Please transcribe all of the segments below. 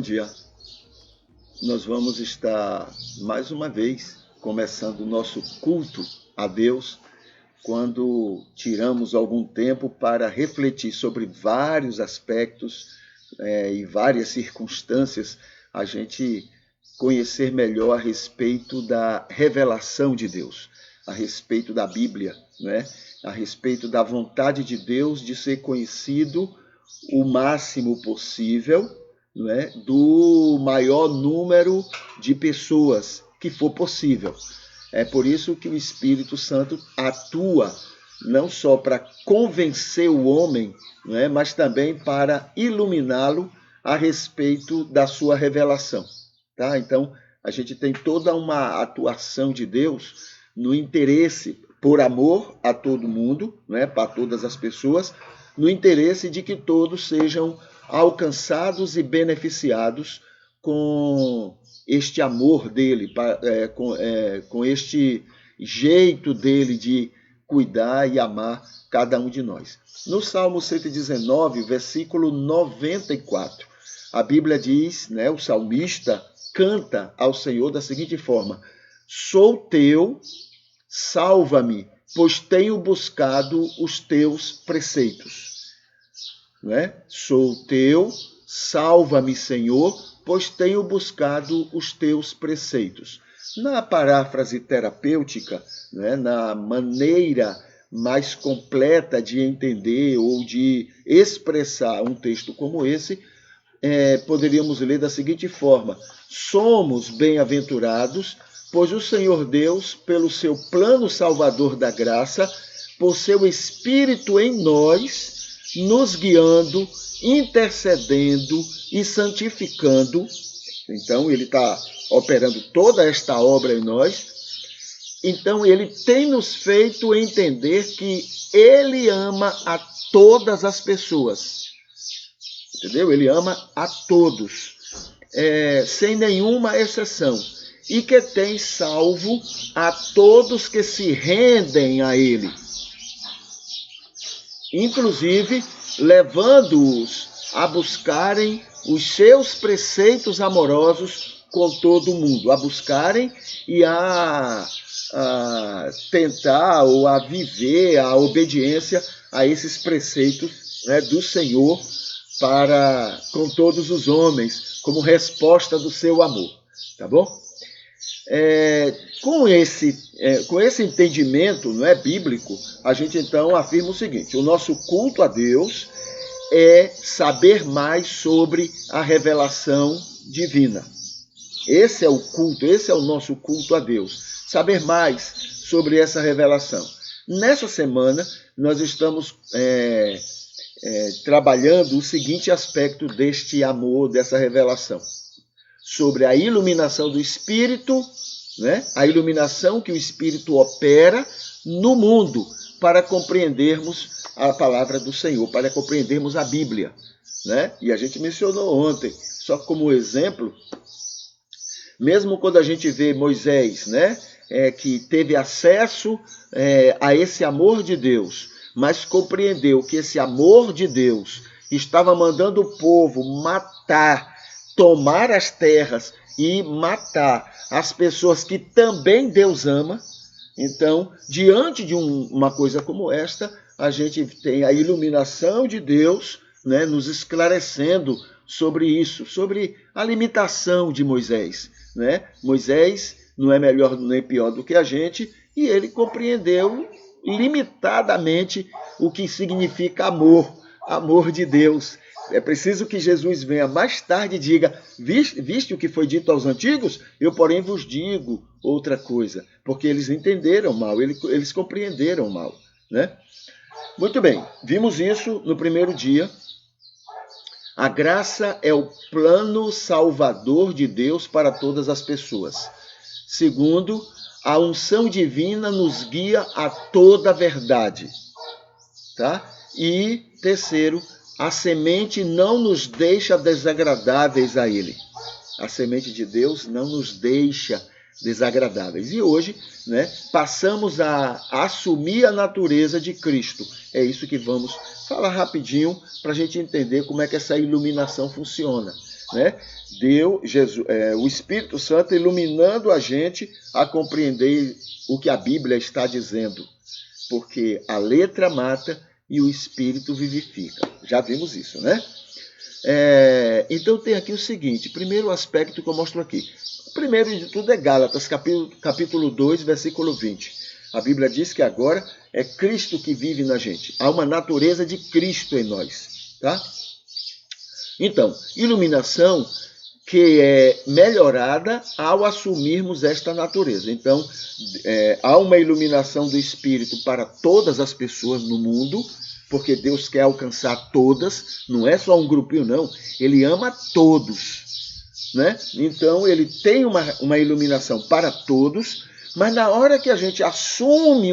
Bom dia. Nós vamos estar mais uma vez começando o nosso culto a Deus, quando tiramos algum tempo para refletir sobre vários aspectos e várias circunstâncias, a gente conhecer melhor a respeito da revelação de Deus, a respeito da Bíblia, né? A respeito da vontade de Deus de ser conhecido o máximo possível, né, do maior número de pessoas que for possível. É por isso que o Espírito Santo atua não só para convencer o homem, né, mas também para iluminá-lo a respeito da sua revelação. Tá? Então, a gente tem toda uma atuação de Deus no interesse, por amor a todo mundo, né, para todas as pessoas, no interesse de que todos sejam alcançados e beneficiados com este amor dele, com este jeito dele de cuidar e amar cada um de nós. No Salmo 119, versículo 94, a Bíblia diz, né, o salmista canta ao Senhor da seguinte forma: sou teu, salva-me, pois tenho buscado os teus preceitos. Né? Sou teu, salva-me, Senhor, pois tenho buscado os teus preceitos. Na paráfrase terapêutica, né, na maneira mais completa de entender ou de expressar um texto como esse, poderíamos ler da seguinte forma: somos bem-aventurados, pois o Senhor Deus, pelo seu plano salvador da graça, por seu Espírito em nós, nos guiando, intercedendo e santificando. Então, ele está operando toda esta obra em nós. Então, ele tem nos feito entender que ele ama a todas as pessoas. Entendeu? Ele ama a todos, sem nenhuma exceção. E que tem salvo a todos que se rendem a ele. Inclusive, levando-os a buscarem os seus preceitos amorosos com todo o mundo. A buscarem e a tentar ou a viver a obediência a esses preceitos, né, do Senhor para com todos os homens, como resposta do seu amor. Tá bom? Com esse entendimento, não é, bíblico, a gente então afirma o seguinte: o nosso culto a Deus é saber mais sobre a revelação divina. Esse é o culto, esse é o nosso culto a Deus, saber mais sobre essa revelação. Nessa semana, nós estamos trabalhando o seguinte aspecto deste amor, dessa revelação: sobre a iluminação do Espírito, né? A iluminação que o Espírito opera no mundo para compreendermos a palavra do Senhor, para compreendermos a Bíblia, né? E a gente mencionou ontem, só como exemplo, mesmo quando a gente vê Moisés, né, que teve acesso a esse amor de Deus, mas compreendeu que esse amor de Deus estava mandando o povo matar, tomar as terras e matar as pessoas que também Deus ama. Então, diante de uma coisa como esta, a gente tem a iluminação de Deus, né, nos esclarecendo sobre isso, sobre a limitação de Moisés. Né? Moisés não é melhor nem pior do que a gente, e ele compreendeu limitadamente o que significa amor de Deus. É preciso que Jesus venha mais tarde e diga: viste o que foi dito aos antigos? Eu, porém, vos digo outra coisa. Porque eles entenderam mal, eles compreenderam mal. Né? Muito bem, vimos isso no primeiro dia. A graça é o plano salvador de Deus para todas as pessoas. Segundo, a unção divina nos guia a toda a verdade. Tá? E terceiro, a semente não nos deixa desagradáveis a Ele. A semente de Deus não nos deixa desagradáveis. E hoje, né, passamos a assumir a natureza de Cristo. É isso que vamos falar rapidinho para a gente entender como é que essa iluminação funciona. né? O Espírito Santo iluminando a gente a compreender o que a Bíblia está dizendo. Porque a letra mata e o Espírito vivifica. Já vimos isso, né? Então tem aqui o seguinte, primeiro aspecto que eu mostro aqui. O primeiro de tudo é Gálatas, capítulo 2, versículo 20. A Bíblia diz que agora é Cristo que vive na gente. Há uma natureza de Cristo em nós, tá? Então, iluminação que é melhorada ao assumirmos esta natureza. Então, há uma iluminação do Espírito para todas as pessoas no mundo, porque Deus quer alcançar todas, não é só um grupinho, não. Ele ama todos, né? Então, ele tem uma iluminação para todos, mas na hora que a gente assume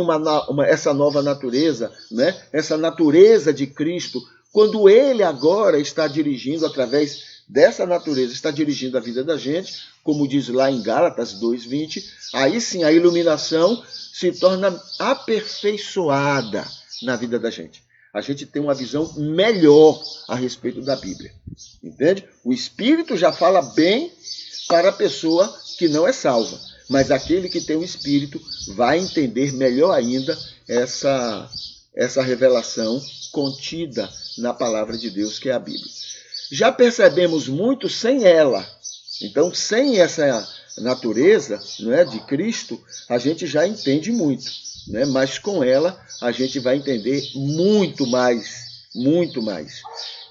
essa nova natureza, né? Essa natureza de Cristo, quando ele agora está dirigindo através dessa natureza, está dirigindo a vida da gente, como diz lá em Gálatas 2:20, aí sim a iluminação se torna aperfeiçoada na vida da gente. A gente tem uma visão melhor a respeito da Bíblia, entende? O Espírito já fala bem para a pessoa que não é salva, mas aquele que tem o Espírito vai entender melhor ainda essa revelação contida na palavra de Deus, que é a Bíblia. Já percebemos muito sem ela. Então, sem essa natureza, né, de Cristo, a gente já entende muito, né? Mas com ela a gente vai entender muito mais, muito mais.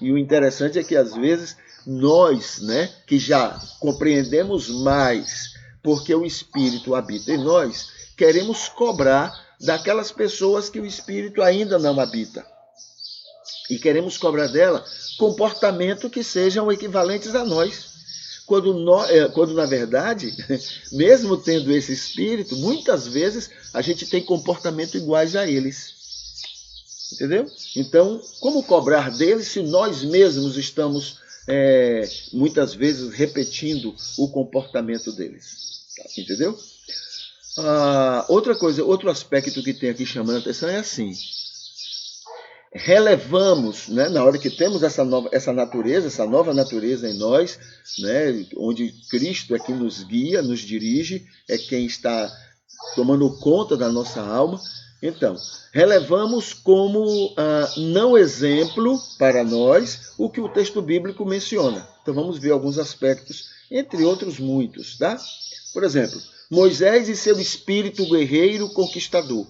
E o interessante é que às vezes nós, né, que já compreendemos mais, porque o Espírito habita em nós, queremos cobrar daquelas pessoas que o Espírito ainda não habita. E queremos cobrar dela comportamento que sejam equivalentes a nós. Quando na verdade, mesmo tendo esse espírito, muitas vezes a gente tem comportamento iguais a eles. Entendeu? Então, como cobrar deles se nós mesmos estamos, muitas vezes, repetindo o comportamento deles? Entendeu? Outra coisa, outro aspecto que tem aqui chamando a atenção é assim. Relevamos, né, na hora que temos essa nova natureza em nós, né, onde Cristo é quem nos guia, nos dirige, é quem está tomando conta da nossa alma. Então, relevamos como não exemplo para nós o que o texto bíblico menciona. Então vamos ver alguns aspectos, entre outros muitos, tá? Por exemplo, Moisés e seu espírito guerreiro conquistador.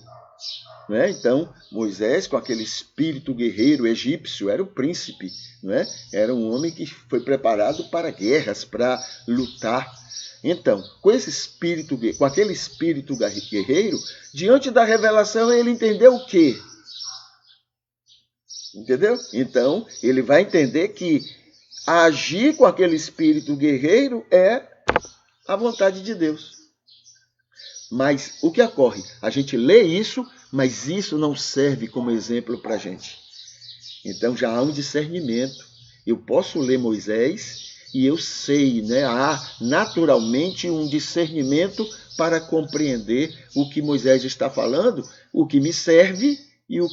Né? Então, Moisés, com aquele espírito guerreiro egípcio, era o príncipe, né? Era um homem que foi preparado para guerras, para lutar. Então, com aquele espírito guerreiro, diante da revelação, ele entendeu o quê? Entendeu? Então, ele vai entender que agir com aquele espírito guerreiro é a vontade de Deus. Mas o que ocorre? A gente lê isso, mas isso não serve como exemplo para a gente. Então já há um discernimento. Eu posso ler Moisés e eu sei, né? Há naturalmente um discernimento para compreender o que Moisés está falando, o que me serve e o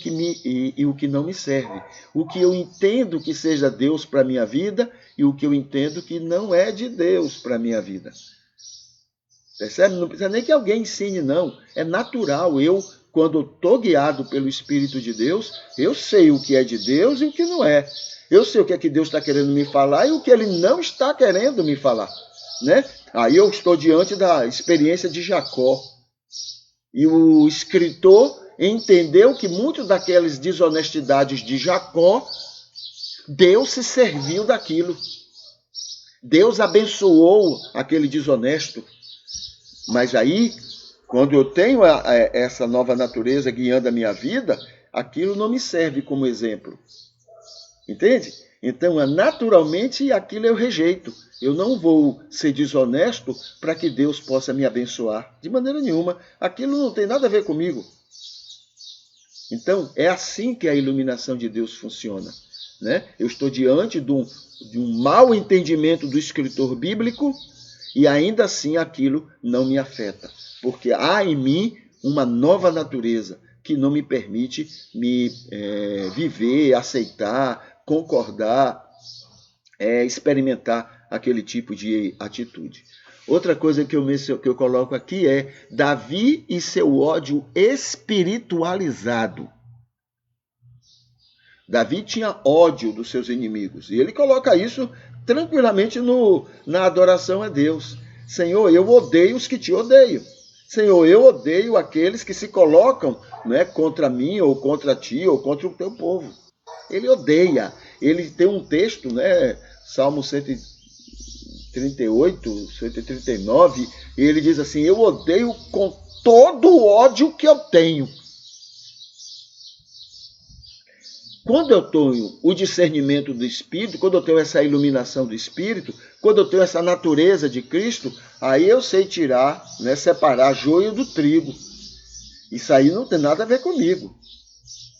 que não me serve. O que eu entendo que seja Deus para a minha vida e o que eu entendo que não é de Deus para a minha vida. Percebe? Não precisa nem que alguém ensine, não. É natural. Eu, quando estou guiado pelo Espírito de Deus, eu sei o que é de Deus e o que não é. Eu sei o que é que Deus está querendo me falar e o que Ele não está querendo me falar. Né? Aí eu estou diante da experiência de Jacó. E o escritor entendeu que muitas daquelas desonestidades de Jacó, Deus se serviu daquilo. Deus abençoou aquele desonesto. Mas aí, quando eu tenho essa nova natureza guiando a minha vida, aquilo não me serve como exemplo. Entende? Então, naturalmente, aquilo eu rejeito. Eu não vou ser desonesto para que Deus possa me abençoar. De maneira nenhuma. Aquilo não tem nada a ver comigo. Então, é assim que a iluminação de Deus funciona. Né? Eu estou diante de um mau entendimento do escritor bíblico, e ainda assim aquilo não me afeta, porque há em mim uma nova natureza que não me permite me viver, aceitar, concordar, experimentar aquele tipo de atitude. Outra coisa que eu coloco aqui é Davi e seu ódio espiritualizado. Davi tinha ódio dos seus inimigos. E ele coloca isso tranquilamente na adoração a Deus. Senhor, eu odeio os que te odeiam. Senhor, eu odeio aqueles que se colocam, né, contra mim, ou contra ti, ou contra o teu povo. Ele odeia. Ele tem um texto, né, Salmo 138, 139, e ele diz assim: eu odeio com todo o ódio que eu tenho. Quando eu tenho o discernimento do Espírito, quando eu tenho essa iluminação do Espírito, quando eu tenho essa natureza de Cristo, aí eu sei tirar, né, separar joio do trigo. Isso aí não tem nada a ver comigo.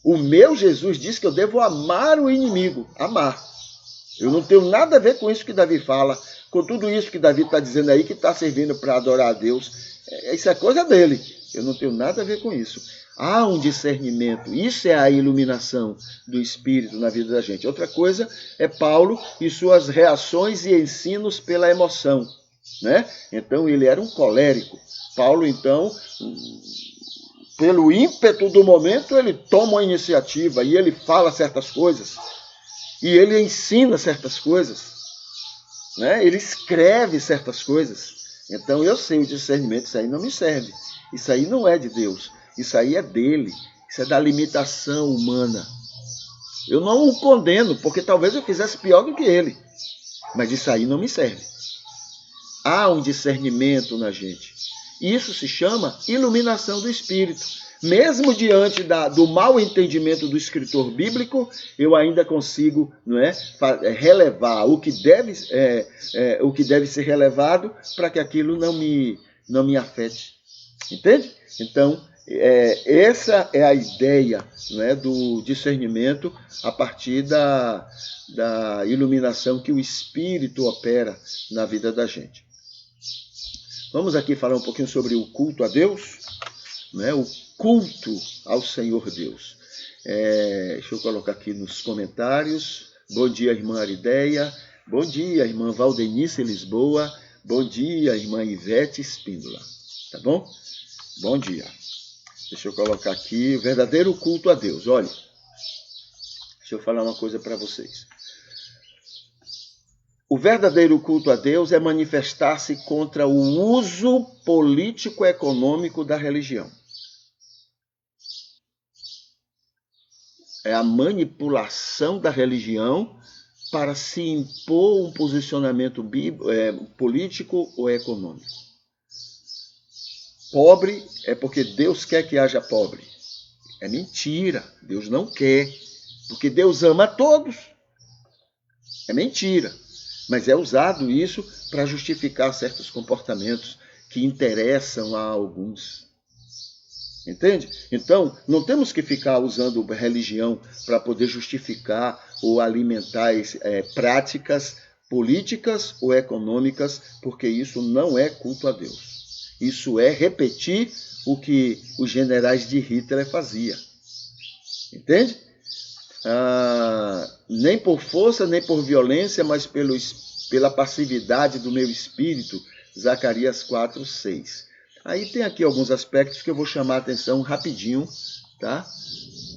O meu Jesus diz que eu devo amar o inimigo, amar. Eu não tenho nada a ver com isso que Davi fala, com tudo isso que Davi está dizendo aí, que está servindo para adorar a Deus. Isso é coisa dele. Eu não tenho nada a ver com isso. Há um discernimento. Isso é a iluminação do Espírito na vida da gente. Outra coisa é Paulo e suas reações e ensinos pela emoção, né? Então, ele era um colérico. Paulo, então, pelo ímpeto do momento, ele toma a iniciativa e ele fala certas coisas. E ele ensina certas coisas, né? Ele escreve certas coisas. Então, eu sei o discernimento, isso aí não me serve. Isso aí não é de Deus. Isso aí é dele. Isso é da limitação humana. Eu não o condeno, porque talvez eu fizesse pior do que ele. Mas isso aí não me serve. Há um discernimento na gente. Isso se chama iluminação do Espírito. Mesmo diante do mau entendimento do escritor bíblico, eu ainda consigo, não é, relevar o que deve ser relevado para que aquilo não me afete. Entende? Então, essa é a ideia, né, do discernimento a partir da iluminação que o Espírito opera na vida da gente. Vamos aqui falar um pouquinho sobre o culto a Deus, né, o culto ao Senhor Deus. Deixa eu colocar aqui nos comentários. Bom dia, irmã Arideia. Bom dia, irmã Valdenice Lisboa. Bom dia, irmã Ivete Espíndola. Tá bom? Bom dia. Deixa eu colocar aqui o verdadeiro culto a Deus. Olha, deixa eu falar uma coisa para vocês. O verdadeiro culto a Deus é manifestar-se contra o uso político-econômico da religião. É a manipulação da religião para se impor um posicionamento político ou econômico. Pobre é porque Deus quer que haja pobre. É mentira. Deus não quer. Porque Deus ama a todos. É mentira. Mas é usado isso para justificar certos comportamentos que interessam a alguns. Entende? Então, não temos que ficar usando religião para poder justificar ou alimentar práticas políticas ou econômicas, porque isso não é culto a Deus. Isso é repetir o que os generais de Hitler faziam. Entende? Nem por força, nem por violência, mas pela passividade do meu espírito. Zacarias 4:6. Aí tem aqui alguns aspectos que eu vou chamar a atenção rapidinho, tá?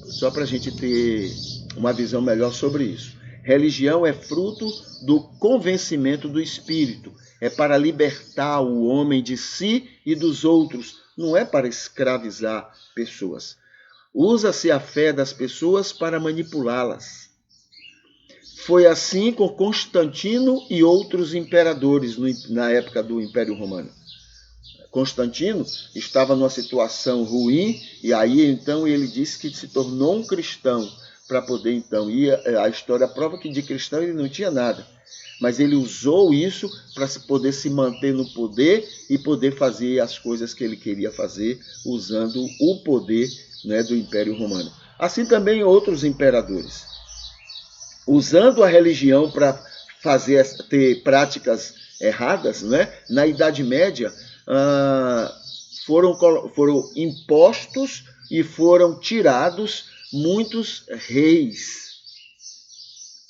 Só para a gente ter uma visão melhor sobre isso. Religião é fruto do convencimento do Espírito. É para libertar o homem de si e dos outros. Não é para escravizar pessoas. Usa-se a fé das pessoas para manipulá-las. Foi assim com Constantino e outros imperadores na época do Império Romano. Constantino estava numa situação ruim e aí então ele disse que se tornou um cristão para poder então ir. A história prova que de cristão ele não tinha nada, mas ele usou isso para poder se manter no poder e poder fazer as coisas que ele queria fazer usando o poder, né, do Império Romano. Assim também outros imperadores, usando a religião para ter práticas erradas, né? Na Idade Média, foram impostos e foram tirados muitos reis.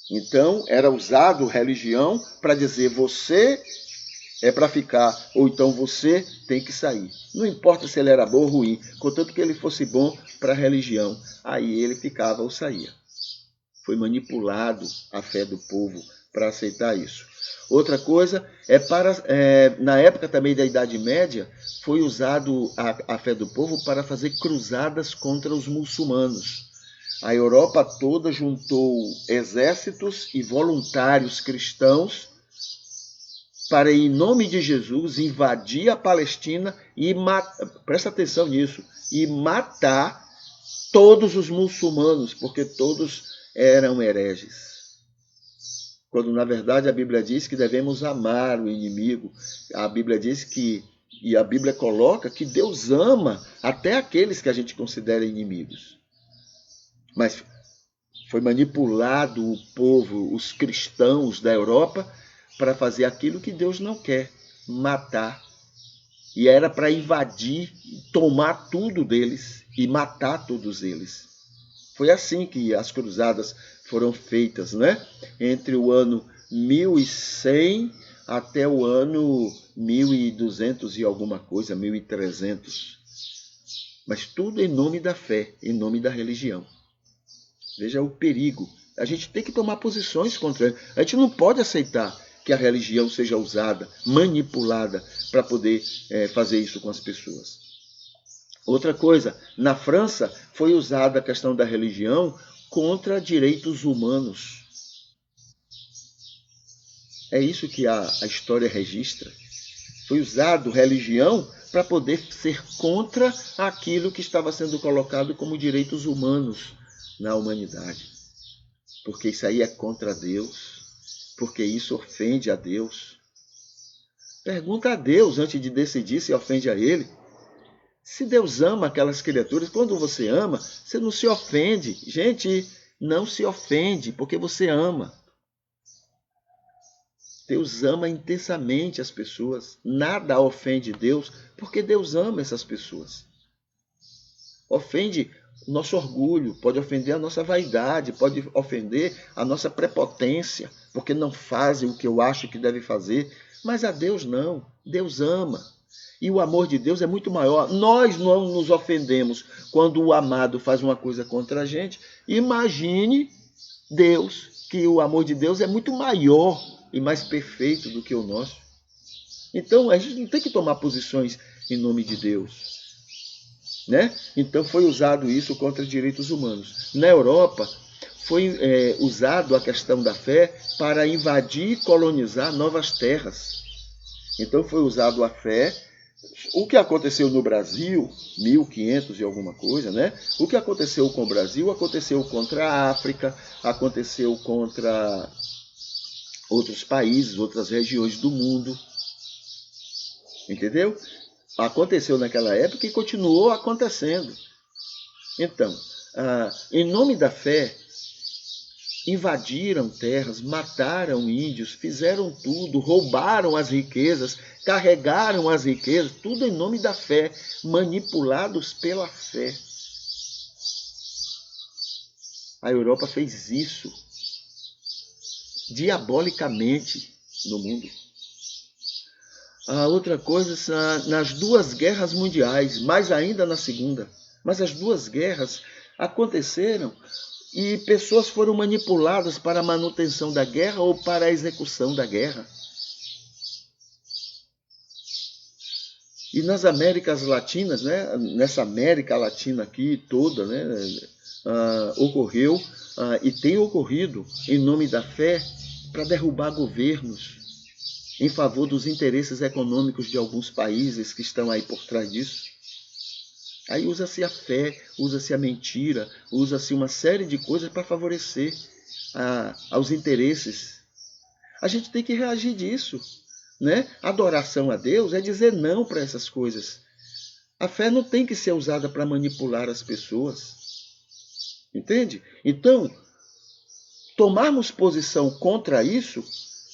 Então, era usado religião para dizer você é para ficar, ou então você tem que sair. Não importa se ele era bom ou ruim, contanto que ele fosse bom para a religião, aí ele ficava ou saía. Foi manipulado a fé do povo para aceitar isso. Outra coisa na época também da Idade Média, foi usado a fé do povo para fazer cruzadas contra os muçulmanos. A Europa toda juntou exércitos e voluntários cristãos para, em nome de Jesus, invadir a Palestina e presta atenção nisso, e matar todos os muçulmanos, porque todos eram hereges. Quando, na verdade, a Bíblia diz que devemos amar o inimigo. A Bíblia diz que, e a Bíblia coloca que Deus ama até aqueles que a gente considera inimigos. Mas foi manipulado o povo, os cristãos da Europa, para fazer aquilo que Deus não quer, matar. E era para invadir, tomar tudo deles e matar todos eles. Foi assim que as cruzadas foram feitas, né? Entre o ano 1100 até o ano 1200 e alguma coisa, 1300. Mas tudo em nome da fé, em nome da religião. Veja o perigo. A gente tem que tomar posições contra ele. A gente não pode aceitar que a religião seja usada, manipulada, para poder fazer isso com as pessoas. Outra coisa, na França foi usada a questão da religião contra direitos humanos. É isso que a história registra. Foi usado religião para poder ser contra aquilo que estava sendo colocado como direitos humanos na humanidade. Porque isso aí é contra Deus. Porque isso ofende a Deus. Pergunta a Deus antes de decidir se ofende a Ele. Se Deus ama aquelas criaturas, quando você ama, você não se ofende. Gente, não se ofende, porque você ama. Deus ama intensamente as pessoas. Nada ofende Deus, porque Deus ama essas pessoas. Ofende o nosso orgulho, pode ofender a nossa vaidade, pode ofender a nossa prepotência, porque não fazem o que eu acho que deve fazer. Mas a Deus não. Deus ama. E o amor de Deus é muito maior. Nós não nos ofendemos quando o amado faz uma coisa contra a gente. Imagine Deus, que o amor de Deus é muito maior e mais perfeito do que o nosso. Então, a gente não tem que tomar posições em nome de Deus. Né? Então, foi usado isso contra direitos humanos. Na Europa, foi usado a questão da fé para invadir e colonizar novas terras. Então, foi usado a fé. O que aconteceu no Brasil, 1500 e alguma coisa, né? O que aconteceu com o Brasil aconteceu contra a África, aconteceu contra outros países, outras regiões do mundo. Entendeu? Aconteceu naquela época e continuou acontecendo. Então, em nome da fé, invadiram terras, mataram índios, fizeram tudo, roubaram as riquezas, carregaram as riquezas, tudo em nome da fé, manipulados pela fé. A Europa fez isso diabolicamente no mundo. A outra coisa, nas duas guerras mundiais, mais ainda na segunda, mas as duas guerras aconteceram e pessoas foram manipuladas para a manutenção da guerra ou para a execução da guerra. E nas Américas Latinas, né, nessa América Latina aqui toda, né, ocorreu e tem ocorrido em nome da fé para derrubar governos em favor dos interesses econômicos de alguns países que estão aí por trás disso. Aí usa-se a fé, usa-se a mentira, usa-se uma série de coisas para favorecer aos interesses. A gente tem que reagir disso. Né? Adoração a Deus é dizer não para essas coisas. A fé não tem que ser usada para manipular as pessoas. Entende? Então, tomarmos posição contra isso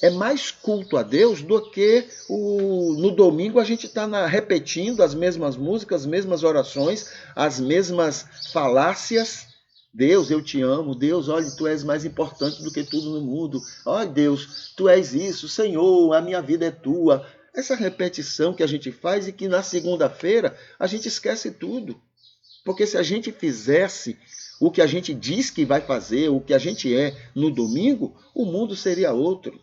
é mais culto a Deus do que no domingo a gente está repetindo as mesmas músicas, as mesmas orações, as mesmas falácias, Deus, eu te amo. Deus, olha, tu és mais importante do que tudo no mundo. Olha, Deus, tu és isso. Senhor, a minha vida é tua. Essa repetição que a gente faz e que na segunda-feira a gente esquece tudo. Porque se a gente fizesse o que a gente diz que vai fazer, o que a gente é no domingo, o mundo seria outro.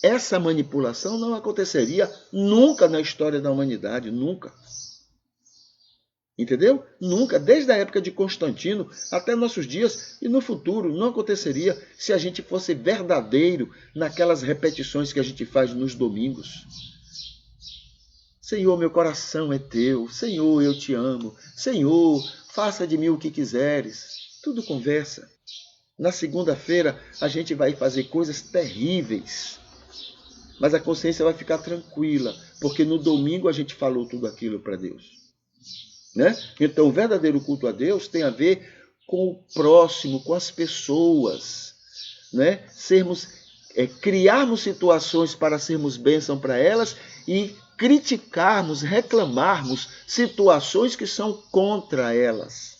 Essa manipulação não aconteceria nunca na história da humanidade, nunca. Entendeu? Nunca, desde a época de Constantino até nossos dias e no futuro, não aconteceria se a gente fosse verdadeiro naquelas repetições que a gente faz nos domingos. Senhor, meu coração é teu. Senhor, eu te amo. Senhor, faça de mim o que quiseres. Tudo conversa. Na segunda-feira a gente vai fazer coisas terríveis, mas a consciência vai ficar tranquila, porque no domingo a gente falou tudo aquilo para Deus. Né? Então, o verdadeiro culto a Deus tem a ver com o próximo, com as pessoas. Né? Criarmos situações para sermos bênção para elas e criticarmos, reclamarmos situações que são contra elas.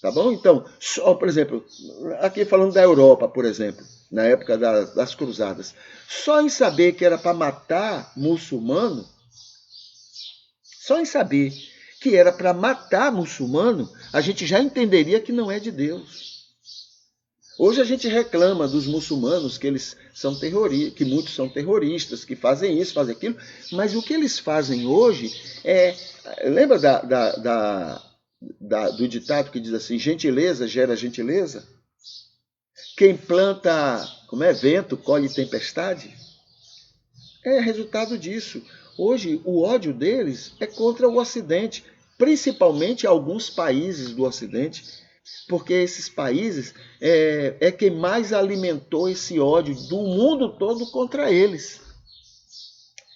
Tá bom? Então, por exemplo, aqui falando da Europa, por exemplo, na época das cruzadas, só em saber que era para matar muçulmano, só em saber que era para matar muçulmano, a gente já entenderia que não é de Deus. Hoje a gente reclama dos muçulmanos que eles são terroristas, que muitos são terroristas, que fazem isso, fazem aquilo, mas o que eles fazem hoje é... Lembra do ditado que diz assim, gentileza gera gentileza? Quem planta, vento, colhe tempestade? É resultado disso. Hoje, o ódio deles é contra o Ocidente, principalmente alguns países do Ocidente, porque esses países é quem mais alimentou esse ódio do mundo todo contra eles.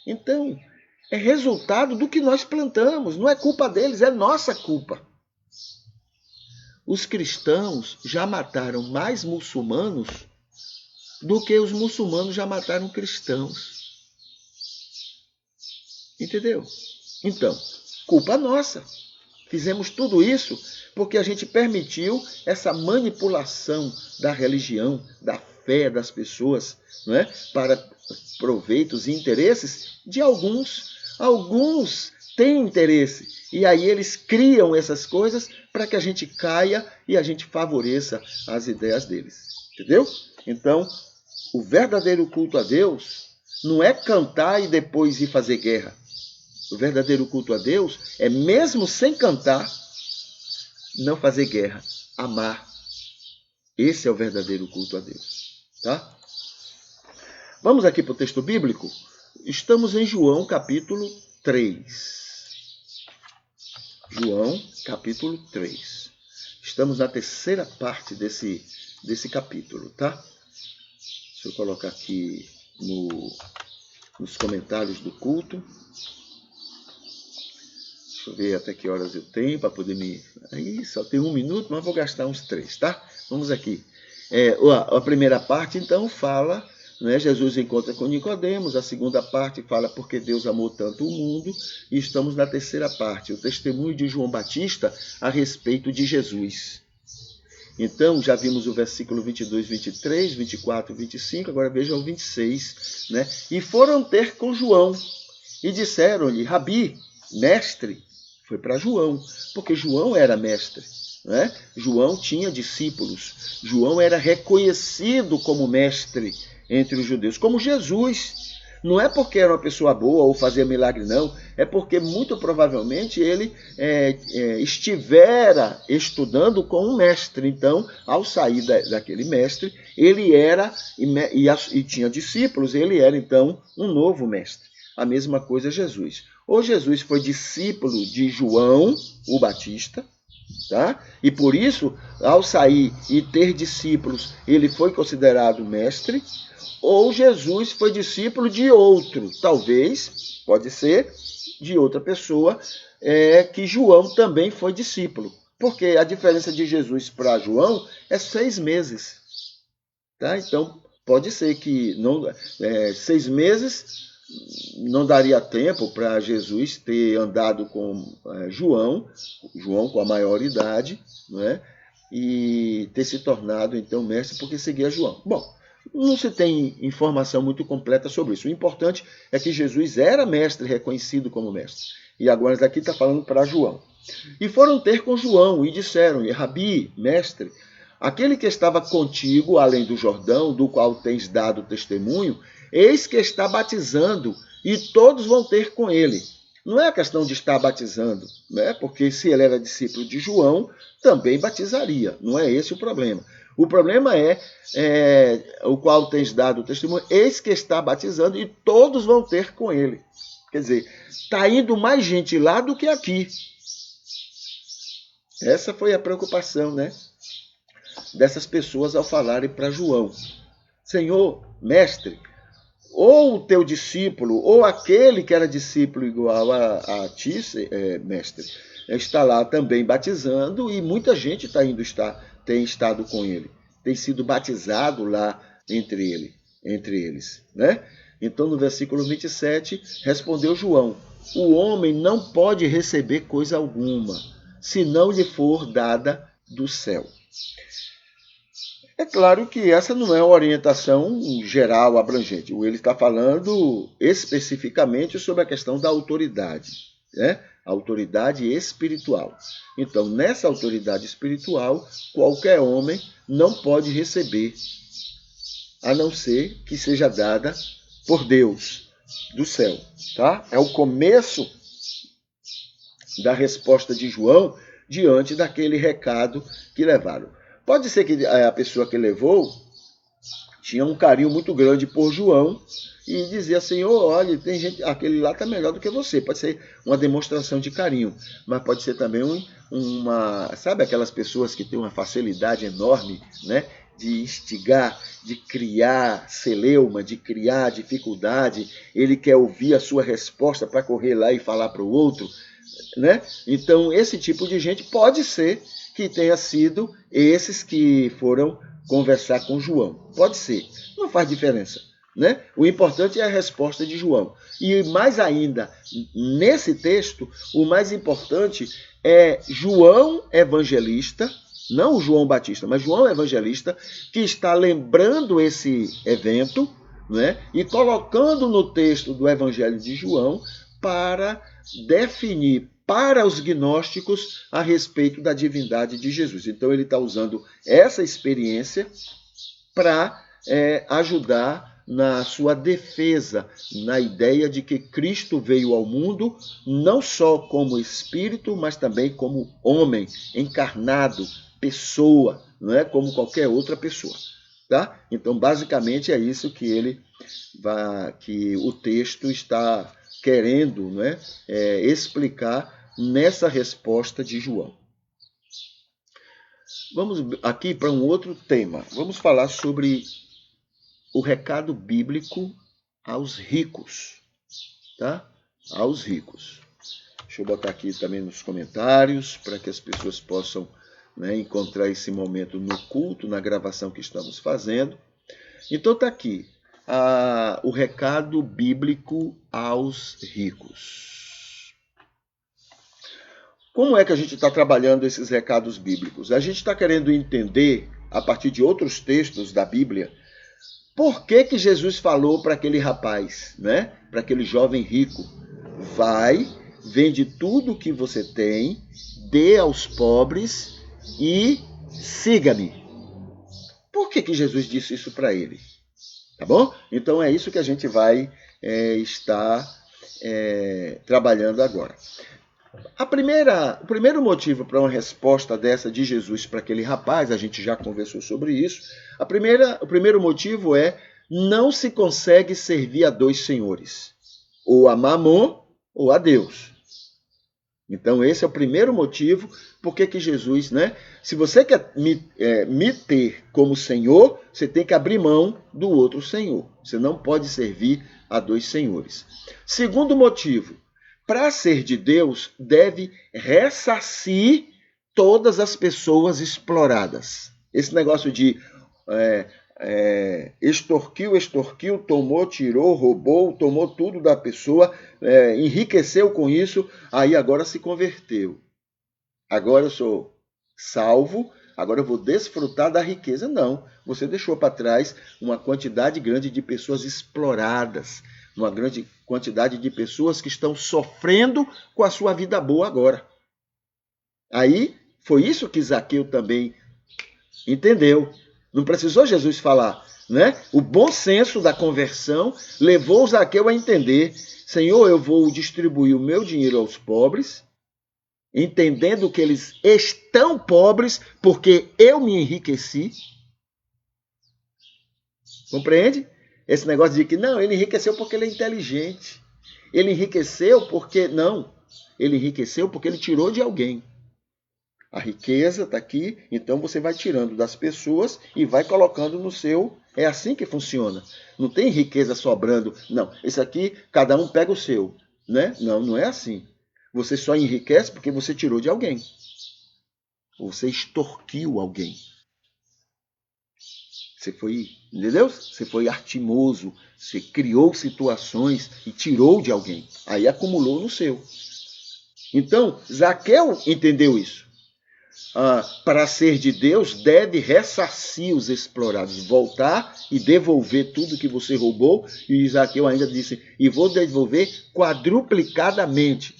Então, é resultado do que nós plantamos, não é culpa deles, é nossa culpa. Os cristãos já mataram mais muçulmanos do que os muçulmanos já mataram cristãos. Entendeu? Então, culpa nossa. Fizemos tudo isso porque a gente permitiu essa manipulação da religião, da fé das pessoas, não é? Para proveitos e interesses de alguns. Alguns têm interesse. E aí eles criam essas coisas para que a gente caia e a gente favoreça as ideias deles. Entendeu? Então, o verdadeiro culto a Deus não é cantar e depois ir fazer guerra. O verdadeiro culto a Deus é, mesmo sem cantar, não fazer guerra, amar. Esse é o verdadeiro culto a Deus. Tá? Vamos aqui para o texto bíblico? Estamos em João, capítulo 3. João, capítulo 3. Estamos na terceira parte desse capítulo, tá? Deixa eu colocar aqui nos comentários do culto. Deixa eu ver até que horas eu tenho para poder me... Aí só tem 1 minuto, mas vou gastar uns 3, tá? Vamos aqui. A primeira parte, então, fala, né, Jesus encontra com Nicodemos. A segunda parte fala porque Deus amou tanto o mundo. E estamos na terceira parte, o testemunho de João Batista a respeito de Jesus. Então, já vimos o versículo 22, 23, 24, 25, agora vejam o 26. Né? E foram ter com João e disseram-lhe, Rabi, mestre. Foi para João, porque João era mestre. Né? João tinha discípulos. João era reconhecido como mestre entre os judeus, como Jesus. Não é porque era uma pessoa boa ou fazia milagre, não. É porque, muito provavelmente, ele estivera estudando com um mestre. Então, ao sair daquele mestre, ele era, e tinha discípulos, ele era, então, um novo mestre. A mesma coisa Jesus. Ou Jesus foi discípulo de João, o Batista, tá? E por isso, ao sair e ter discípulos, ele foi considerado mestre, ou Jesus foi discípulo de outro, talvez, pode ser, de outra pessoa, que João também foi discípulo. Porque a diferença de Jesus para João é 6 meses. Tá? Então, pode ser que 6 meses não daria tempo para Jesus ter andado com João com a maior idade, não é? E ter se tornado então mestre porque seguia João. Bom, não se tem informação muito completa sobre isso. O importante é que Jesus era mestre, reconhecido como mestre. E agora aqui está falando para João. E foram ter com João e disseram: Rabi, mestre, aquele que estava contigo além do Jordão, do qual tens dado testemunho, eis que está batizando, e todos vão ter com ele. Não é a questão de estar batizando, né? Porque se ele era discípulo de João, também batizaria. Não é esse o problema. O problema é o qual tens dado testemunho, eis que está batizando, e todos vão ter com ele. Quer dizer, está indo mais gente lá do que aqui. Essa foi a preocupação, né, dessas pessoas ao falarem para João: Senhor, mestre, ou o teu discípulo, ou aquele que era discípulo igual a ti, mestre, está lá também batizando, e muita gente tem estado com ele, tem sido batizado lá entre eles, né? Então, no versículo 27, respondeu João: o homem não pode receber coisa alguma, se não lhe for dada do céu. É claro que essa não é uma orientação geral, abrangente. Ele está falando especificamente sobre a questão da autoridade, né? A autoridade espiritual. Então, nessa autoridade espiritual, qualquer homem não pode receber, a não ser que seja dada por Deus do céu. Tá? É o começo da resposta de João diante daquele recado que levaram. Pode ser que a pessoa que levou tinha um carinho muito grande por João e dizia: Senhor, olha, tem gente, aquele lá está melhor do que você. Pode ser uma demonstração de carinho, mas pode ser também sabe aquelas pessoas que têm uma facilidade enorme, né, de instigar, de criar celeuma, de criar dificuldade. Ele quer ouvir a sua resposta para correr lá e falar para o outro, né? Então, esse tipo de gente pode ser que tenha sido esses que foram conversar com João. Pode ser, não faz diferença, né? O importante é a resposta de João. E mais ainda, nesse texto, o mais importante é João Evangelista, não o João Batista, mas João Evangelista, que está lembrando esse evento, né? E colocando no texto do Evangelho de João para definir para os gnósticos a respeito da divindade de Jesus. Então ele está usando essa experiência para ajudar na sua defesa, na ideia de que Cristo veio ao mundo não só como espírito, mas também como homem, encarnado, pessoa, não é como qualquer outra pessoa. Tá? Então, basicamente, é isso que que o texto está querendo, não é, explicar nessa resposta de João. Vamos aqui para um outro tema. Vamos falar sobre o recado bíblico aos ricos, tá? Aos ricos. Deixa eu botar aqui também nos comentários para que as pessoas possam, né, encontrar esse momento no culto, na gravação que estamos fazendo. Então está aqui o recado bíblico aos ricos. Como é que a gente está trabalhando esses recados bíblicos? A gente está querendo entender, a partir de outros textos da Bíblia, por que Jesus falou para aquele rapaz, né? Para aquele jovem rico: vai, vende tudo o que você tem, dê aos pobres e siga-me. Por que Jesus disse isso para ele? Tá bom? Então é isso que a gente vai estar trabalhando agora. O primeiro motivo para uma resposta dessa de Jesus para aquele rapaz, a gente já conversou sobre isso, o primeiro motivo é: não se consegue servir a dois senhores, ou a Mamon ou a Deus. Então esse é o primeiro motivo porque que Jesus, né? Se você quer me ter como Senhor, você tem que abrir mão do outro Senhor. Você não pode servir a dois senhores. Segundo motivo: para ser de Deus, deve ressarcir todas as pessoas exploradas. Esse negócio de extorquiu, tomou, tirou, roubou, tomou tudo da pessoa, enriqueceu com isso, aí agora se converteu. Agora eu sou salvo, agora eu vou desfrutar da riqueza. Não, você deixou para trás uma quantidade grande de pessoas exploradas, uma grande quantidade de pessoas que estão sofrendo com a sua vida boa agora. Aí foi isso que Zaqueu também entendeu. Não precisou Jesus falar, né? O bom senso da conversão levou Zaqueu a entender: Senhor, eu vou distribuir o meu dinheiro aos pobres, entendendo que eles estão pobres porque eu me enriqueci. Compreende? Esse negócio de que não, ele enriqueceu porque ele é inteligente. Ele enriqueceu porque não. Ele enriqueceu porque ele tirou de alguém. A riqueza está aqui, então você vai tirando das pessoas e vai colocando no seu. É assim que funciona. Não tem riqueza sobrando. Não, esse aqui, cada um pega o seu. Né? Não, não é assim. Você só enriquece porque você tirou de alguém. Você extorquiu alguém. Você foi, entendeu? Você foi artimoso. Você criou situações e tirou de alguém. Aí acumulou no seu. Então, Zaqueu entendeu isso. Para ser de Deus, deve ressarcir os explorados, voltar e devolver tudo que você roubou. E Zaqueu ainda disse, e vou devolver quadruplicadamente.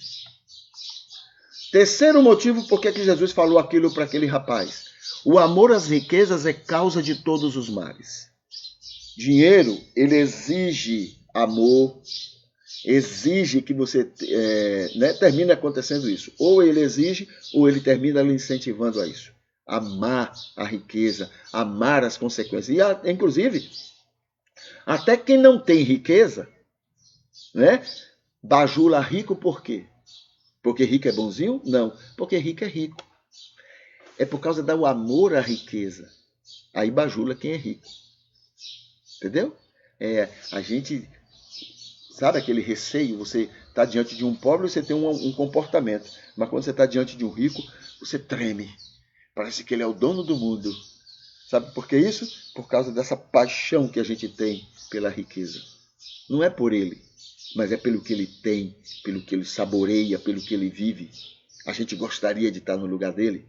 Terceiro motivo por que Jesus falou aquilo para aquele rapaz. O amor às riquezas é causa de todos os males. Dinheiro, ele exige amor, exige que você termine acontecendo isso. Ou ele exige, ou ele termina lhe incentivando a isso. Amar a riqueza, amar as consequências. E, inclusive, até quem não tem riqueza, né, bajula rico por quê? Porque rico é bonzinho? Não, porque rico é rico. É por causa do amor à riqueza. Aí bajula quem é rico. Entendeu? A gente... Sabe aquele receio? Você está diante de um pobre e você tem um comportamento. Mas quando você está diante de um rico, você treme. Parece que ele é o dono do mundo. Sabe por que isso? Por causa dessa paixão que a gente tem pela riqueza. Não é por ele, mas é pelo que ele tem, pelo que ele saboreia, pelo que ele vive. A gente gostaria de estar no lugar dele.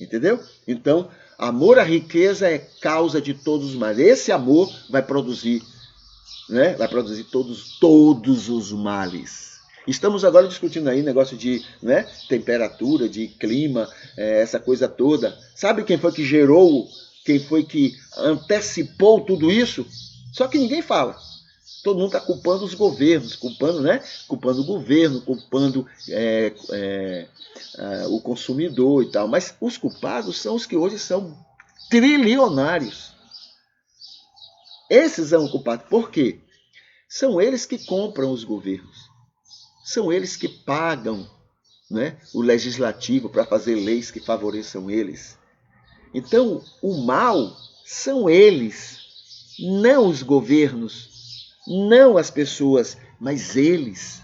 Entendeu? Então, amor à riqueza é causa de todos os males. Esse amor vai produzir, né? Vai produzir todos os males. Estamos agora discutindo aí negócio de, né, temperatura, de clima, essa coisa toda. Sabe quem foi que gerou, quem foi que antecipou tudo isso? Só que ninguém fala. Todo mundo está culpando os governos, culpando o governo, culpando o consumidor e tal. Mas os culpados são os que hoje são trilionários. Esses são os culpados. Por quê? São eles que compram os governos. São eles que pagam, né, o legislativo para fazer leis que favoreçam eles. Então, o mal são eles, não os governos. Não as pessoas, mas eles.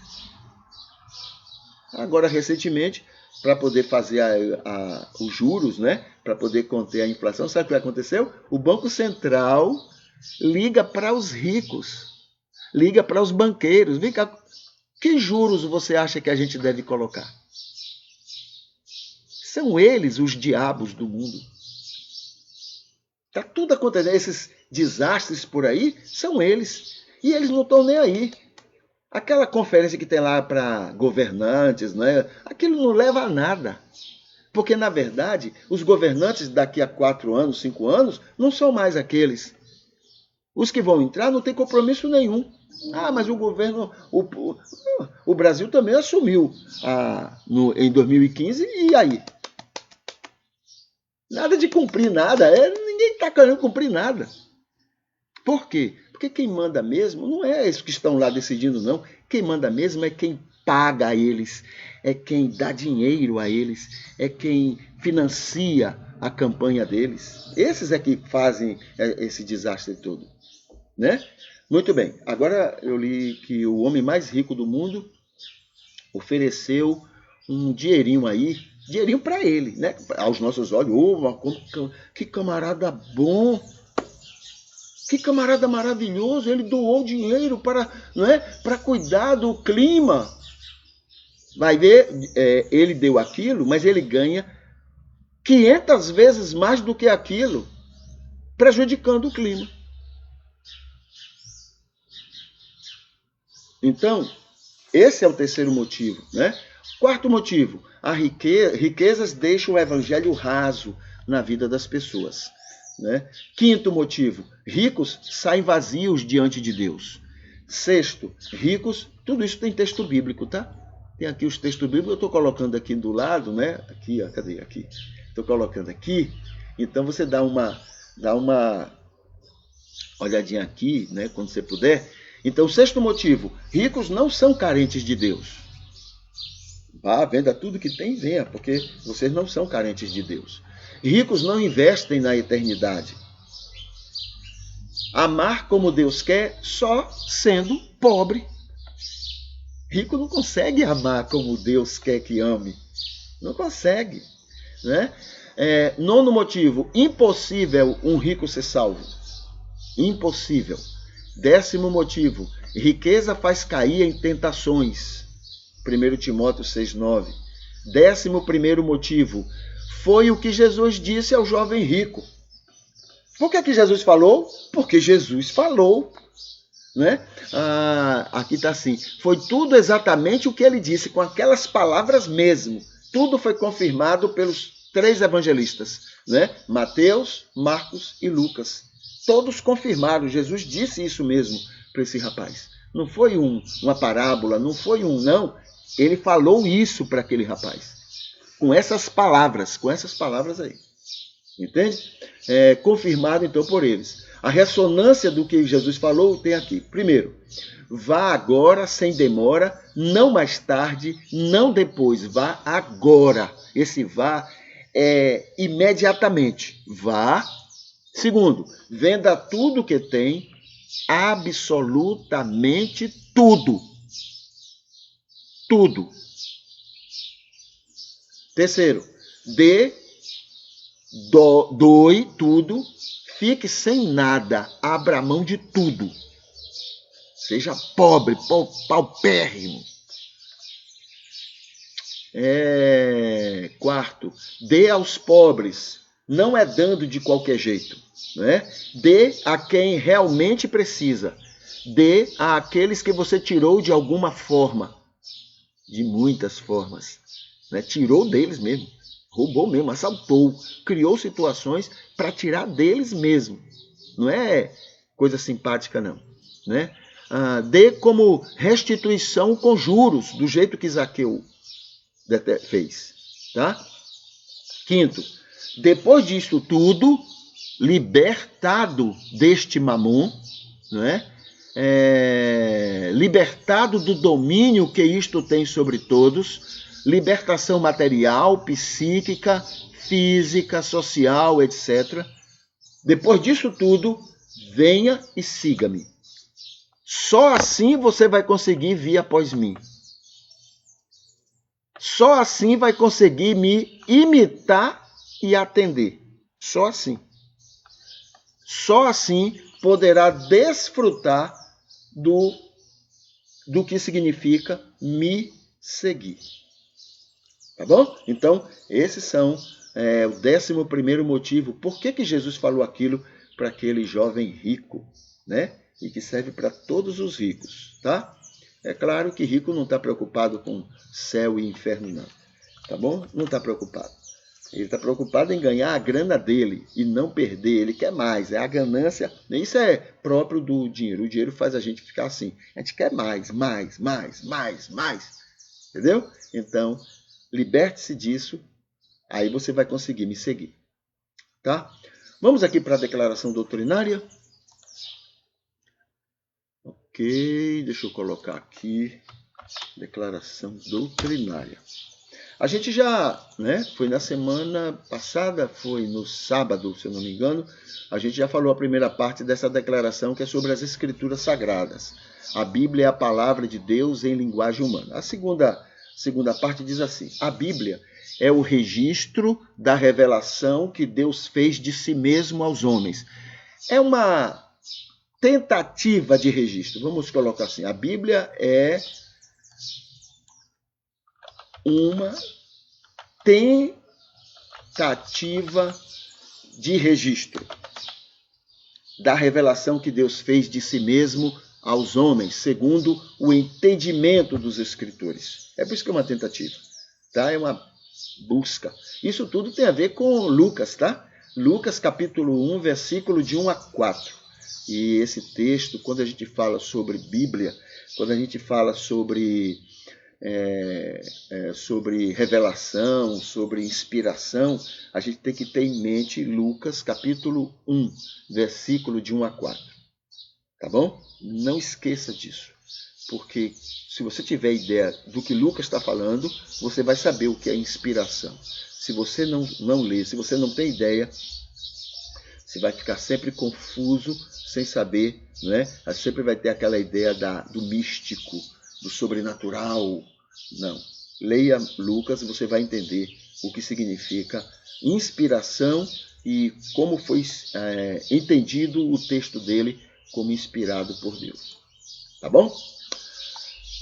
Agora, recentemente, para poder fazer os juros, né, para poder conter a inflação, sabe o que aconteceu? O Banco Central liga para os ricos, liga para os banqueiros. Vem cá, que juros você acha que a gente deve colocar? São eles os diabos do mundo. Está tudo acontecendo, esses desastres por aí, são eles. E eles não estão nem aí. Aquela conferência que tem lá para governantes, né? Aquilo não leva a nada. Porque, na verdade, os governantes daqui a 4 anos, 5 anos, não são mais aqueles. Os que vão entrar não têm compromisso nenhum. Mas o governo, o Brasil também assumiu em 2015, e aí? Nada de cumprir nada. Ninguém está querendo cumprir nada. Por quê? Porque quem manda mesmo não é esses que estão lá decidindo, não. Quem manda mesmo é quem paga a eles, é quem dá dinheiro a eles, é quem financia a campanha deles. Esses é que fazem esse desastre todo, né? Muito bem, agora eu li que o homem mais rico do mundo ofereceu um dinheirinho aí, dinheirinho para ele, né? Aos nossos olhos, que camarada bom! Que camarada maravilhoso, ele doou dinheiro para cuidar do clima. Vai ver, ele deu aquilo, mas ele ganha 500 vezes mais do que aquilo, prejudicando o clima. Então, esse é o terceiro motivo, né? Quarto motivo, as riquezas deixam o evangelho raso na vida das pessoas, né? Quinto motivo, ricos saem vazios diante de Deus. Sexto, ricos, tudo isso tem texto bíblico, tá? Tem aqui os textos bíblicos, eu estou colocando aqui do lado, né? Aqui, ó, cadê? Aqui. Estou colocando aqui. Então você dá uma olhadinha aqui, né? Quando você puder. Então, o sexto motivo, ricos não são carentes de Deus. Vá, venda tudo que tem, venha, porque vocês não são carentes de Deus. Ricos não investem na eternidade. Amar como Deus quer só sendo pobre. Rico não consegue amar como Deus quer que ame. Não consegue, né? Nono motivo, impossível um rico ser salvo. Impossível. Décimo motivo, riqueza faz cair em tentações. 1 Timóteo 6,9. 11º motivo, foi o que Jesus disse ao jovem rico. Por que Jesus falou? Porque Jesus falou, né? Aqui está assim, foi tudo exatamente o que ele disse, com aquelas palavras mesmo. Tudo foi confirmado pelos 3 evangelistas, né? Mateus, Marcos e Lucas. Todos confirmaram, Jesus disse isso mesmo para esse rapaz. Não foi uma parábola, não foi não. Ele falou isso para aquele rapaz. Com essas palavras aí. Entende? Confirmado então por eles. A ressonância do que Jesus falou tem aqui. Primeiro, vá agora sem demora, não mais tarde, não depois, vá agora. Esse vá é imediatamente. Vá. Segundo, venda tudo que tem, absolutamente tudo. Tudo. Terceiro, doe tudo, fique sem nada, abra mão de tudo. Seja pobre, paupérrimo. Quarto, dê aos pobres. Não é dando de qualquer jeito, né? Dê a quem realmente precisa. Dê àqueles que você tirou de alguma forma. De muitas formas. Né? Tirou deles mesmo. Roubou mesmo, assaltou. Criou situações para tirar deles mesmo. Não é coisa simpática, não. Né? Dê como restituição com juros, do jeito que Zaqueu fez. Tá? Quinto, depois disso tudo, libertado deste mamon, né? Libertado do domínio que isto tem sobre todos, libertação material, psíquica, física, social, etc. Depois disso tudo, venha e siga-me. Só assim você vai conseguir vir após mim. Só assim vai conseguir me imitar e atender. Só assim. Só assim poderá desfrutar do que significa me seguir. Tá bom? Então, esses são o 11º motivo. Por que Jesus falou aquilo para aquele jovem rico, né? E que serve para todos os ricos, tá? É claro que rico não está preocupado com céu e inferno, não. Tá bom? Não está preocupado. Ele está preocupado em ganhar a grana dele e não perder. Ele quer mais. É a ganância. Isso é próprio do dinheiro. O dinheiro faz a gente ficar assim. A gente quer mais, mais, mais, mais, mais. Entendeu? Então, liberte-se disso. Aí você vai conseguir me seguir. Tá? Vamos aqui para a declaração doutrinária. Ok, deixa eu colocar aqui. Declaração doutrinária. A gente já, né, foi na semana passada, foi no sábado, se eu não me engano, a gente já falou a primeira parte dessa declaração que é sobre as Escrituras Sagradas. A Bíblia é a palavra de Deus em linguagem humana. A segunda parte diz assim, a Bíblia é o registro da revelação que Deus fez de si mesmo aos homens. É uma tentativa de registro. Vamos colocar assim, a Bíblia é uma tentativa de registro da revelação que Deus fez de si mesmo aos homens, segundo o entendimento dos Escritores. É por isso que é uma tentativa, tá? É uma busca. Isso tudo tem a ver com Lucas, tá? Lucas capítulo 1, versículo de 1 a 4. E esse texto, quando a gente fala sobre Bíblia, quando a gente fala sobre revelação, sobre inspiração, a gente tem que ter em mente Lucas capítulo 1, versículo de 1 a 4. Tá bom? Não esqueça disso, porque se você tiver ideia do que Lucas está falando, você vai saber o que é inspiração. Se você não ler, se você não tem ideia, você vai ficar sempre confuso, sem saber, né? Sempre vai ter aquela ideia do místico, do sobrenatural. Não. Leia Lucas e você vai entender o que significa inspiração e como foi entendido o texto dele como inspirado por Deus. Tá bom?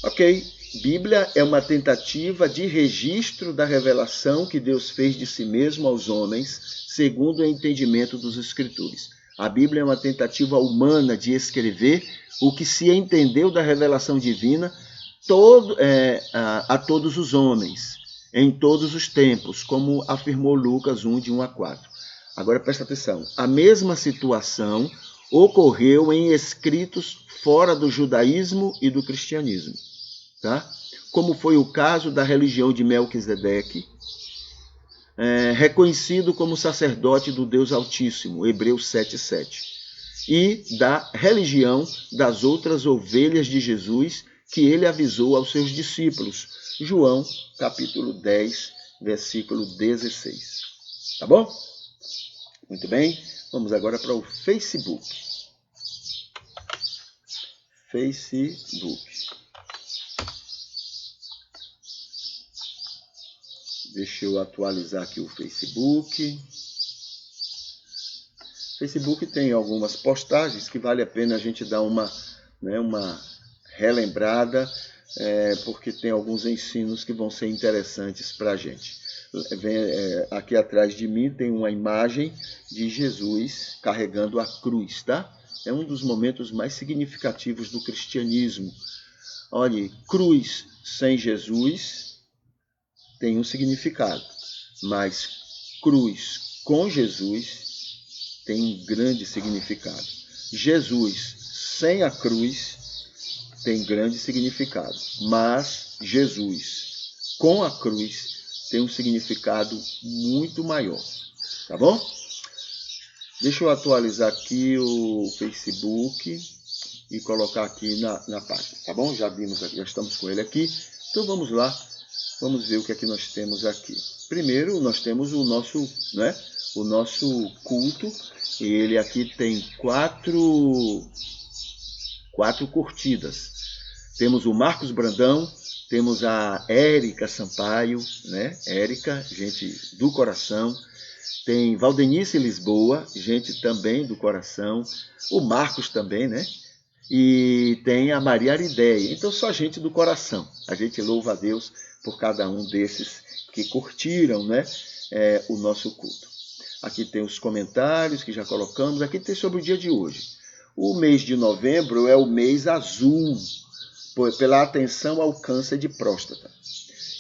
Ok. Bíblia é uma tentativa de registro da revelação que Deus fez de si mesmo aos homens, segundo o entendimento dos Escritores. A Bíblia é uma tentativa humana de escrever o que se entendeu da revelação divina a todos os homens, em todos os tempos, como afirmou Lucas 1, de 1 a 4. Agora presta atenção. A mesma situação ocorreu em escritos fora do judaísmo e do cristianismo, tá? Como foi o caso da religião de Melquisedeque, reconhecido como sacerdote do Deus Altíssimo, Hebreus 7:7, e da religião das outras ovelhas de Jesus, que ele avisou aos seus discípulos, João, capítulo 10, versículo 16. Tá bom? Muito bem, vamos agora para o Facebook. Deixa eu atualizar aqui o Facebook. Facebook tem algumas postagens que vale a pena a gente dar uma relembrada, porque tem alguns ensinos que vão ser interessantes para a gente. Aqui atrás de mim tem uma imagem de Jesus carregando a cruz, tá? É um dos momentos mais significativos do cristianismo. Olha, cruz sem Jesus tem um significado, mas cruz com Jesus tem um grande significado. Jesus sem a cruz tem grande significado, mas Jesus com a cruz tem um significado muito maior, tá bom? Deixa eu atualizar aqui o Facebook e colocar aqui na página, tá bom? Já vimos aqui, já estamos com ele aqui, então vamos lá, vamos ver o que é que nós temos aqui. Primeiro, nós temos o nosso culto, e ele aqui tem quatro curtidas. Temos o Marcos Brandão, temos a Érica Sampaio, né? Érica, gente do coração. Tem Valdenice Lisboa, gente também do coração. O Marcos também, né? E tem a Maria Arideia. Então, só gente do coração. A gente louva a Deus por cada um desses que curtiram, né? O nosso culto. Aqui tem os comentários que já colocamos. Aqui tem sobre o dia de hoje. O mês de novembro é o mês azul, pela atenção ao câncer de próstata.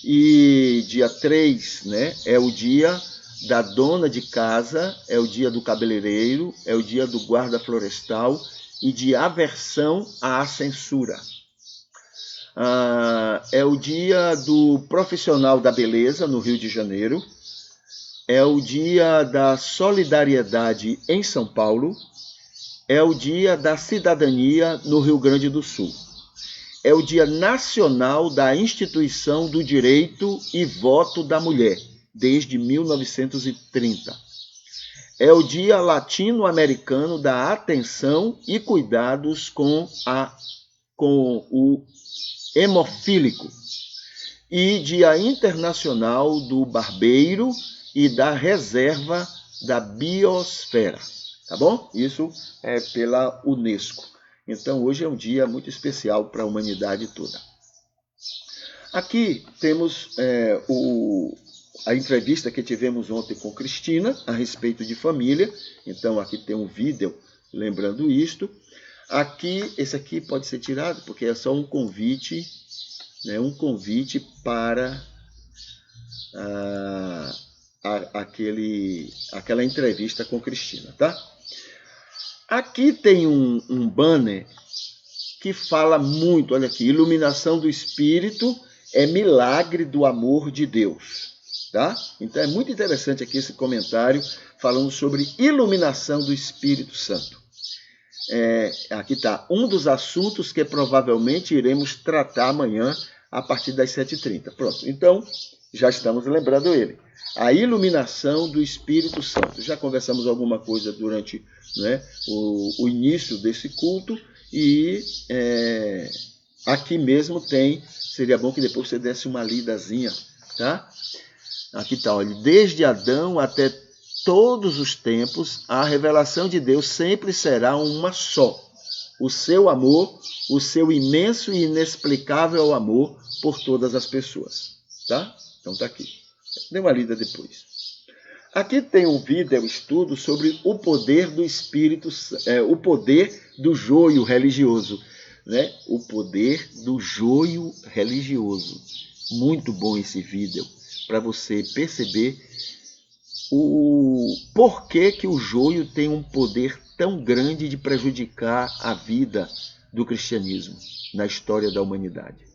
E dia 3, né, é o dia da dona de casa, é o dia do cabeleireiro, é o dia do guarda florestal e de aversão à censura. É o dia do profissional da beleza no Rio de Janeiro, é o dia da solidariedade em São Paulo, é o dia da cidadania no Rio Grande do Sul. É o Dia Nacional da Instituição do Direito e Voto da Mulher, desde 1930. É o Dia Latino-Americano da Atenção e Cuidados com o Hemofílico. E Dia Internacional do Barbeiro e da Reserva da Biosfera. tá bom? Isso é pela Unesco. Então, hoje é um dia muito especial para a humanidade toda. Aqui temos a entrevista que tivemos ontem com Cristina a respeito de família. Então, aqui tem um vídeo lembrando isto. Aqui, esse aqui pode ser tirado porque é só um convite, né, um convite para aquela entrevista com Cristina, tá? Aqui tem um banner que fala muito, olha aqui, iluminação do Espírito é milagre do amor de Deus, tá? Então é muito interessante aqui esse comentário falando sobre iluminação do Espírito Santo. Aqui está, um dos assuntos que provavelmente iremos tratar amanhã a partir das 7h30. Pronto, então já estamos lembrando ele. A iluminação do Espírito Santo. Já conversamos alguma coisa durante, né, o início desse culto e aqui mesmo tem, seria bom que depois você desse uma lidazinha, tá? Aqui está, olha, desde Adão até todos os tempos, a revelação de Deus sempre será uma só. O seu amor, o seu imenso e inexplicável amor por todas as pessoas, tá? Então tá aqui. Dê uma lida depois. Aqui tem um vídeo estudo sobre o poder do Espírito, o poder do joio religioso, né? O poder do joio religioso. Muito bom esse vídeo para você perceber o porquê que o joio tem um poder tão grande de prejudicar a vida do cristianismo na história da humanidade.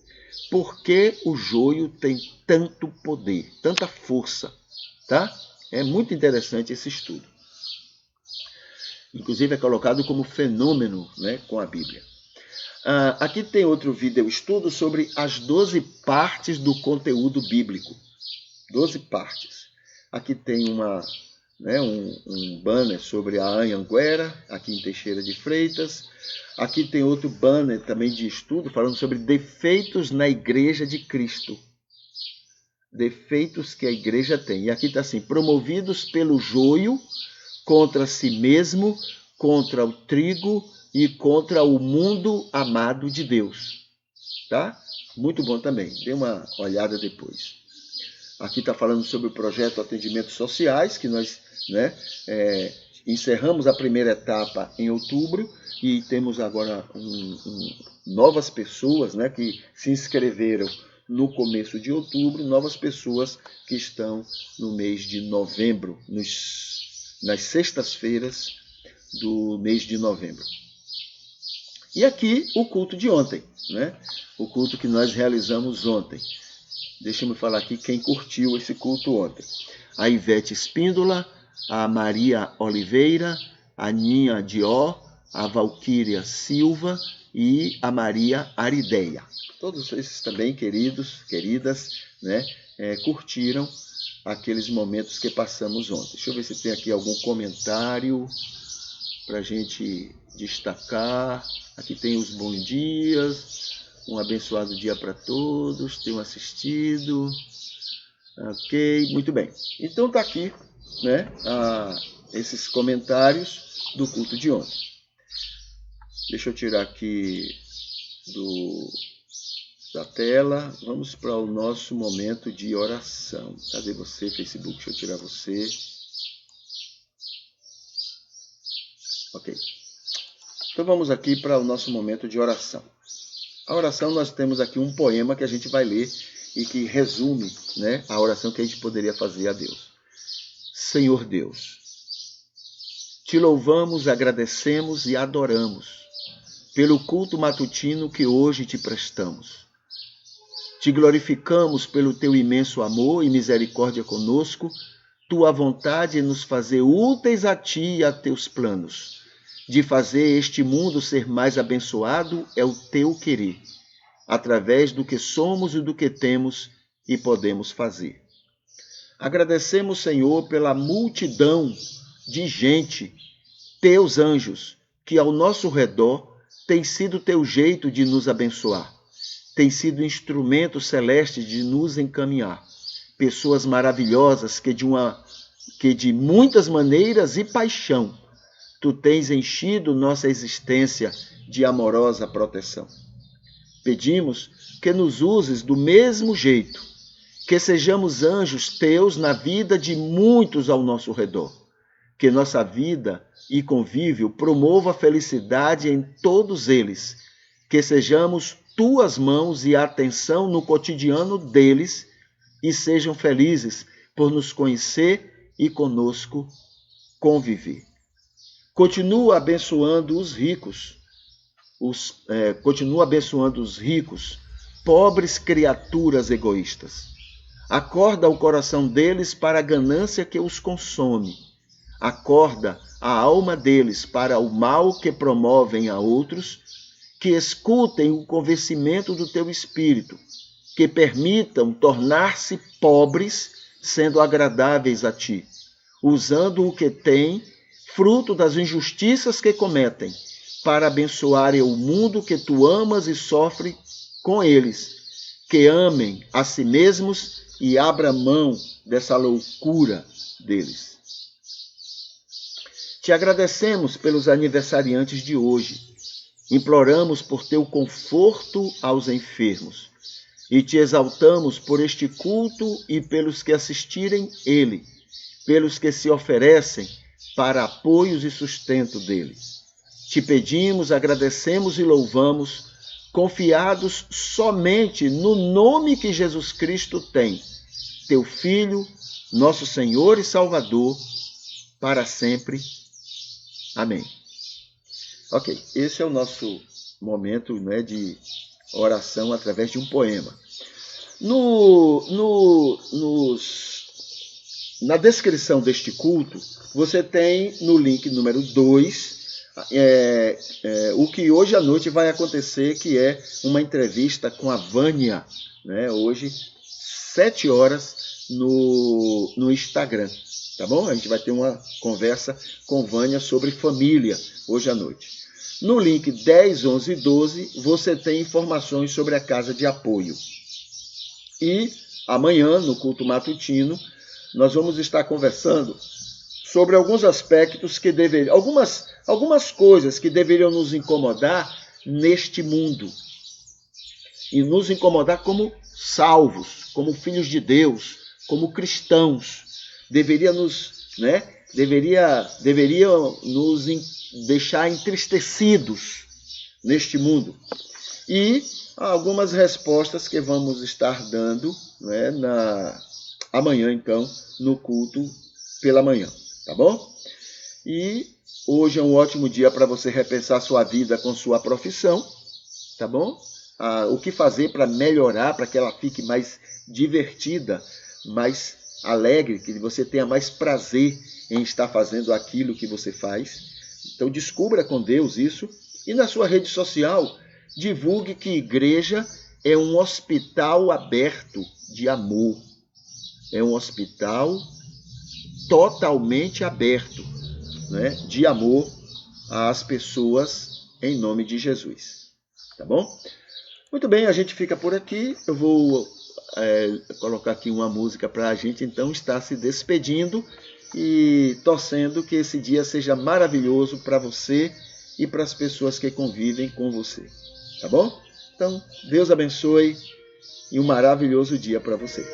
Por que o joio tem tanto poder, tanta força, tá? É muito interessante esse estudo. Inclusive é colocado como fenômeno, né, com a Bíblia. Aqui tem outro vídeo estudo sobre as 12 partes do conteúdo bíblico. 12 partes. Aqui tem um banner sobre a Anhanguera, aqui em Teixeira de Freitas. Aqui tem outro banner também de estudo falando sobre defeitos na Igreja de Cristo. Defeitos que a igreja tem. E aqui está assim, promovidos pelo joio contra si mesmo, contra o trigo e contra o mundo amado de Deus. Tá? Muito bom também. Dê uma olhada depois. Aqui está falando sobre o projeto Atendimentos Sociais, que nós encerramos a primeira etapa em outubro e temos agora novas pessoas, né, que se inscreveram no começo de outubro, novas pessoas que estão no mês de novembro, nas sextas-feiras do mês de novembro. E aqui o culto de ontem, né? O culto que nós realizamos ontem. Deixa-me falar aqui quem curtiu esse culto ontem. A Ivete Espíndola, a Maria Oliveira, a Ninha Dió, a Valquíria Silva e a Maria Arideia. Todos esses também, queridas, né, curtiram aqueles momentos que passamos ontem. Deixa eu ver se tem aqui algum comentário para a gente destacar. Aqui tem os bons dias. Um abençoado dia para todos. Tenham assistido. Ok, muito bem. Então tá aqui, né, esses comentários do culto de ontem. Deixa eu tirar aqui da tela. Vamos para o nosso momento de oração. Cadê você, Facebook? Deixa eu tirar você. Ok. Então vamos aqui para o nosso momento de oração. A oração, nós temos aqui um poema que a gente vai ler e que resume, né, a oração que a gente poderia fazer a Deus. Senhor Deus, te louvamos, agradecemos e adoramos pelo culto matutino que hoje te prestamos. Te glorificamos pelo teu imenso amor e misericórdia conosco, tua vontade em nos fazer úteis a ti e a teus planos. De fazer este mundo ser mais abençoado é o teu querer, através do que somos e do que temos e podemos fazer. Agradecemos, Senhor, pela multidão de gente, teus anjos, que ao nosso redor tem sido teu jeito de nos abençoar, tem sido instrumento celeste de nos encaminhar. Pessoas maravilhosas que de muitas maneiras e paixão Tu tens enchido nossa existência de amorosa proteção. Pedimos que nos uses do mesmo jeito, que sejamos anjos teus na vida de muitos ao nosso redor, que nossa vida e convívio promova a felicidade em todos eles, que sejamos tuas mãos e atenção no cotidiano deles e sejam felizes por nos conhecer e conosco conviver. Continua abençoando os ricos, pobres criaturas egoístas. Acorda o coração deles para a ganância que os consome. Acorda a alma deles para o mal que promovem a outros, que escutem o convencimento do teu espírito, que permitam tornar-se pobres, sendo agradáveis a ti, usando o que têm, fruto das injustiças que cometem, para abençoarem o mundo que tu amas e sofre com eles, que amem a si mesmos e abra mão dessa loucura deles. Te agradecemos pelos aniversariantes de hoje. Imploramos por teu conforto aos enfermos. E te exaltamos por este culto e pelos que assistirem ele, pelos que se oferecem para apoios e sustento dele. Te pedimos, agradecemos e louvamos, confiados somente no nome que Jesus Cristo tem, teu Filho, nosso Senhor e Salvador, para sempre. Amém. Ok, esse é o nosso momento, né, de oração através de um poema. Na descrição deste culto, você tem no link número 2, o que hoje à noite vai acontecer, que é uma entrevista com a Vânia, né, hoje, 7 horas, no Instagram, tá bom? A gente vai ter uma conversa com Vânia sobre família, hoje à noite. No link 10, 11 e 12, você tem informações sobre a Casa de Apoio. E amanhã, no culto matutino, nós vamos estar conversando sobre alguns aspectos que deveriam, algumas coisas que deveriam nos incomodar neste mundo. E nos incomodar como salvos, como filhos de Deus, como cristãos. Deveriam nos deixar entristecidos neste mundo. E algumas respostas que vamos estar dando, né, amanhã, então, no culto pela manhã, tá bom? E hoje é um ótimo dia para você repensar sua vida com sua profissão, tá bom? O que fazer para melhorar, para que ela fique mais divertida, mais alegre, que você tenha mais prazer em estar fazendo aquilo que você faz. Então descubra com Deus isso. E na sua rede social, divulgue que igreja é um hospital aberto de amor. É um hospital totalmente aberto, né, de amor às pessoas em nome de Jesus. Tá bom? Muito bem, a gente fica por aqui. Eu vou colocar aqui uma música para a gente, então, estar se despedindo e torcendo que esse dia seja maravilhoso para você e para as pessoas que convivem com você. Tá bom? Então, Deus abençoe e um maravilhoso dia para você.